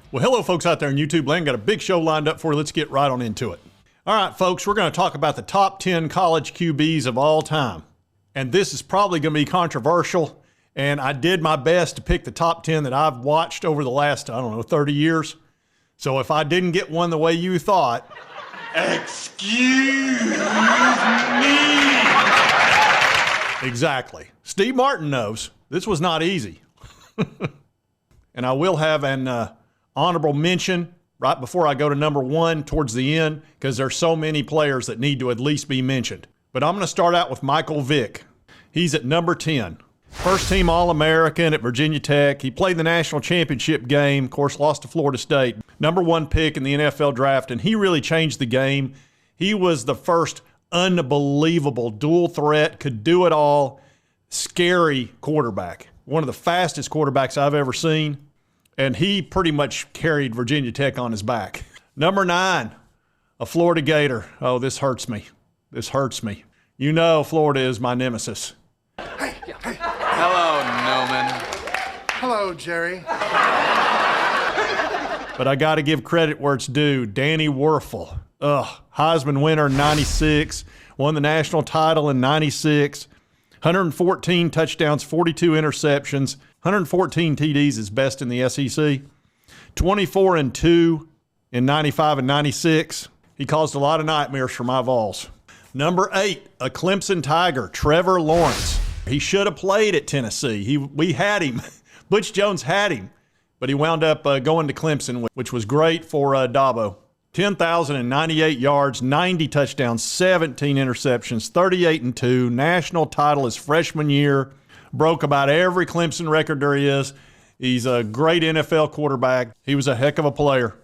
Well, hello, folks out there in YouTube land. Got a big show lined up for you. Let's get right on into it. All right, folks, we're going to talk about the top 10 college QBs of all time. And this is probably going to be controversial. And I did my best to pick the top 10 that I've watched over the last, 30 years. So if I didn't get one the way you thought, excuse me. Exactly. Steve Martin knows this was not easy. And I will have an honorable mention right before I go to number one towards the end, because there's so many players that need to at least be mentioned. But I'm going to start out with Michael Vick. He's at number 10. First team All-American at Virginia Tech. He played the national championship game, of course, lost to Florida State. Number one pick in the NFL draft, and he really changed the game. He was the first unbelievable dual threat, could do it all, scary quarterback. One of the fastest quarterbacks I've ever seen. And he pretty much carried Virginia Tech on his back. Number 9, a Florida Gator. Oh, this hurts me. This hurts me. You know Florida is my nemesis. Hey. Hello, Noman. Hello, Jerry. But I got to give credit where it's due. Danny Werfel. Heisman winner in 96. Won the national title in 96. 114 touchdowns, 42 interceptions. 114 TDs is best in the SEC. 24-2 in 95 and 96. He caused a lot of nightmares for my Vols. Number 8, a Clemson Tiger, Trevor Lawrence. He should have played at Tennessee. We had him. Butch Jones had him, but he wound up going to Clemson, which was great for Dabo. 10,098 yards, 90 touchdowns, 17 interceptions, 38-2. National title his freshman year. Broke about every Clemson record there is. He's a great NFL quarterback. He was a heck of a player.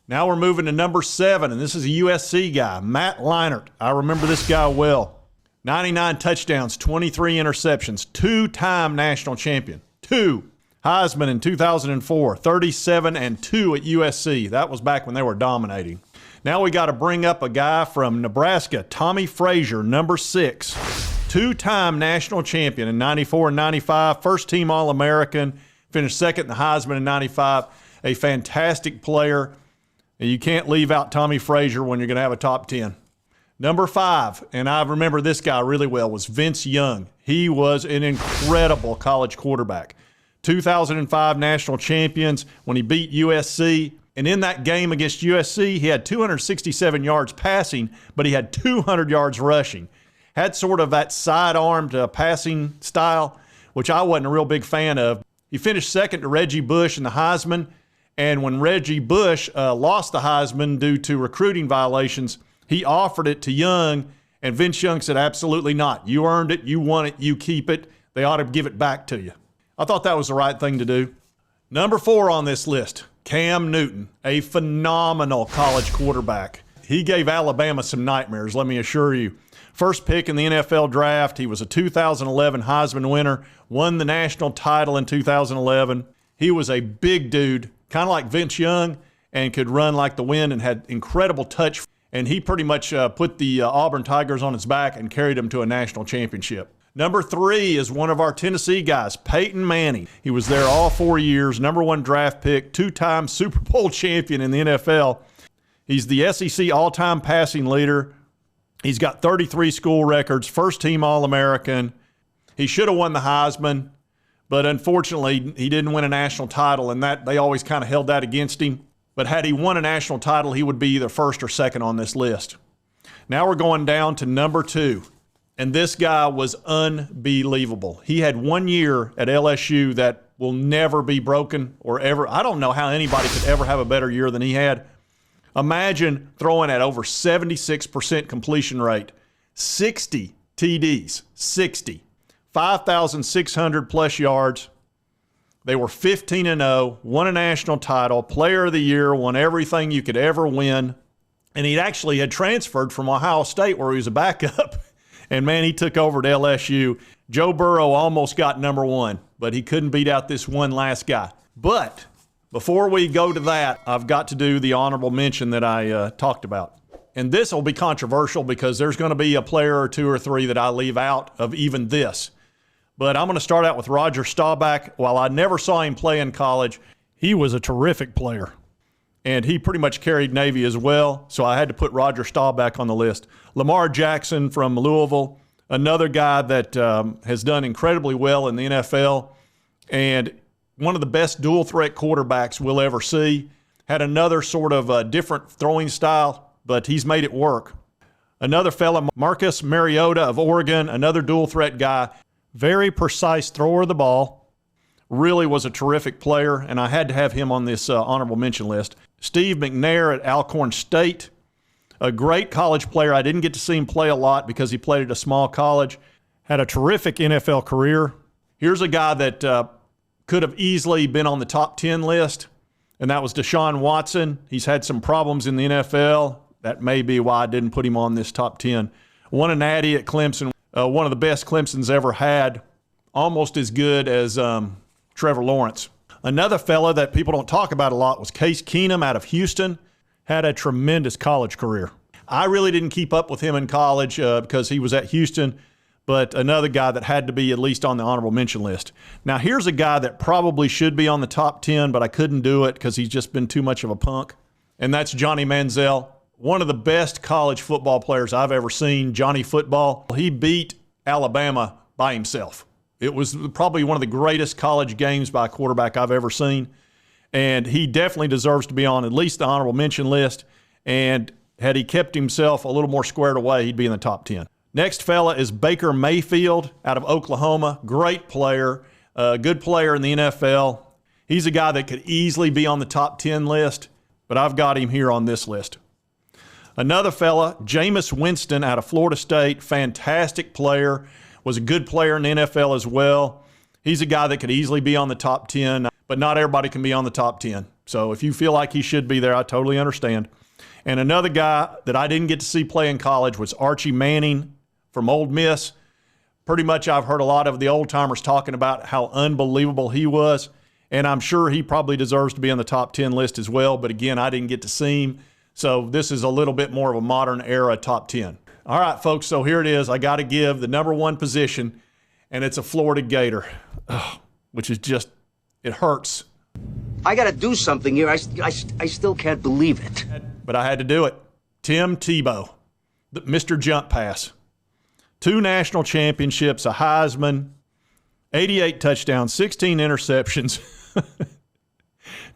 Now we're moving to number 7, and this is a USC guy, Matt Leinart. I remember this guy well. 99 touchdowns, 23 interceptions, 2-time national champion. 2. Heisman in 2004, 37-2 at USC. That was back when they were dominating. Now we got to bring up a guy from Nebraska, Tommy Frazier, number 6. 2-time national champion in 94 and 95, first team All-American, finished second in the Heisman in 95, a fantastic player. You can't leave out Tommy Frazier when you're going to have a top 10. Number 5, and I remember this guy really well, was Vince Young. He was an incredible college quarterback. 2005 national champions when he beat USC. And in that game against USC, he had 267 yards passing, but he had 200 yards rushing. Had sort of that side-armed passing style, which I wasn't a real big fan of. He finished second to Reggie Bush in the Heisman, and when Reggie Bush lost the Heisman due to recruiting violations, he offered it to Young, and Vince Young said, absolutely not. You earned it, you won it, you keep it. They ought to give it back to you. I thought that was the right thing to do. Number 4 on this list, Cam Newton, a phenomenal college quarterback. He gave Alabama some nightmares, let me assure you. First pick in the NFL draft. He was a 2011 Heisman winner, won the national title in 2011. He was a big dude, kind of like Vince Young, and could run like the wind and had incredible touch. And he pretty much put the Auburn Tigers on his back and carried them to a national championship. Number 3 is one of our Tennessee guys, Peyton Manning. He was there all 4 years, number 1 draft pick, 2-time Super Bowl champion in the NFL. He's the SEC all-time passing leader. He's got 33 school records, first team All-American. He should have won the Heisman, but unfortunately he didn't win a national title, and that they always kind of held that against him. But had he won a national title, he would be either first or second on this list. Now we're going down to number 2, and this guy was unbelievable. He had 1 year at LSU that will never be broken or ever. I don't know how anybody could ever have a better year than he had. Imagine throwing at over 76% completion rate, 60 TDs, 60, 5,600 plus yards. They were 15-0, won a national title, player of the year, won everything you could ever win. And he actually had transferred from Ohio State where he was a backup. And man, he took over at LSU. Joe Burrow almost got number 1, but he couldn't beat out this one last guy. But before we go to that, I've got to do the honorable mention that I talked about. And this will be controversial because there's going to be a player or 2 or 3 that I leave out of even this. But I'm going to start out with Roger Staubach. While I never saw him play in college, he was a terrific player. and he pretty much carried Navy as well, so I had to put Roger Staubach on the list. Lamar Jackson from Louisville, another guy that has done incredibly well in the NFL, and one of the best dual-threat quarterbacks we'll ever see. Had another sort of different throwing style, but he's made it work. Another fella, Marcus Mariota of Oregon, another dual-threat guy. Very precise thrower of the ball. Really was a terrific player, and I had to have him on this honorable mention list. Steve McNair at Alcorn State, a great college player. I didn't get to see him play a lot because he played at a small college. Had a terrific NFL career. Here's a guy that could have easily been on the top 10 list, and that was Deshaun Watson. He's had some problems in the NFL. That may be why I didn't put him on this top 10. Won a natty at Clemson, one of the best Clemson's ever had, almost as good as Trevor Lawrence. Another fella that people don't talk about a lot was Case Keenum out of Houston. Had a tremendous college career. I really didn't keep up with him in college because he was at Houston, but another guy that had to be at least on the honorable mention list. Now, here's a guy that probably should be on the top 10, but I couldn't do it because he's just been too much of a punk, and that's Johnny Manziel. One of the best college football players I've ever seen, Johnny Football. He beat Alabama by himself. It was probably one of the greatest college games by a quarterback I've ever seen, and he definitely deserves to be on at least the honorable mention list, and had he kept himself a little more squared away, he'd be in the top 10. Next fella is Baker Mayfield out of Oklahoma. Great player, good player in the NFL. He's a guy that could easily be on the top 10 list, but I've got him here on this list. Another fella, Jameis Winston out of Florida State, fantastic player, was a good player in the NFL as well. He's a guy that could easily be on the top 10, but not everybody can be on the top 10. So if you feel like he should be there, I totally understand. And another guy that I didn't get to see play in college was Archie Manning from Ole Miss. Pretty much I've heard a lot of the old-timers talking about how unbelievable he was, and I'm sure he probably deserves to be on the top 10 list as well, but again, I didn't get to see him. So this is a little bit more of a modern era top 10. All right, folks, so here it is. I got to give the number one position, and it's a Florida Gator, which is just, it hurts. I got to do something here. I still can't believe it. But I had to do it. Tim Tebow, Mr. Jump Pass. 2 national championships, a Heisman, 88 touchdowns, 16 interceptions,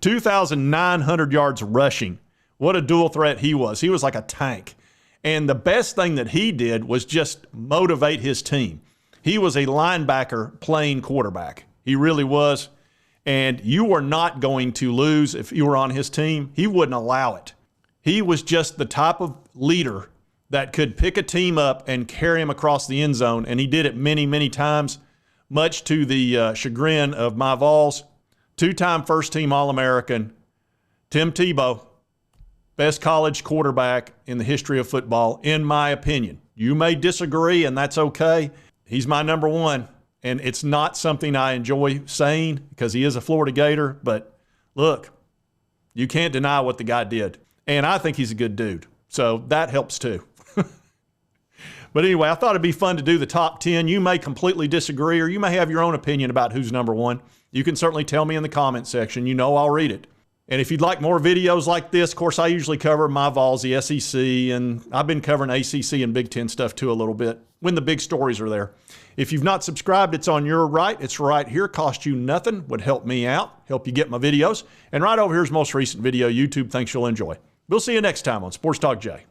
2,900 yards rushing. What a dual threat he was. He was like a tank. And the best thing that he did was just motivate his team. He was a linebacker playing quarterback. He really was. And you were not going to lose if you were on his team. He wouldn't allow it. He was just the type of leader that could pick a team up and carry him across the end zone, and he did it many, many times, much to the chagrin of my Vols. 2-time first-team All-American, Tim Tebow, best college quarterback in the history of football, in my opinion. You may disagree, and that's okay. He's my number one, and it's not something I enjoy saying because he is a Florida Gator, but look, you can't deny what the guy did, and I think he's a good dude, so that helps too. But anyway, I thought it'd be fun to do the top 10. You may completely disagree, or you may have your own opinion about who's number one. You can certainly tell me in the comment section. You know I'll read it. And if you'd like more videos like this, of course, I usually cover my Vols, the SEC, and I've been covering ACC and Big Ten stuff too a little bit when the big stories are there. If you've not subscribed, it's on your right. It's right here. Cost you nothing. Would help me out, help you get my videos. And right over here's most recent video. YouTube thinks you'll enjoy. We'll see you next time on Sports Talk Jay.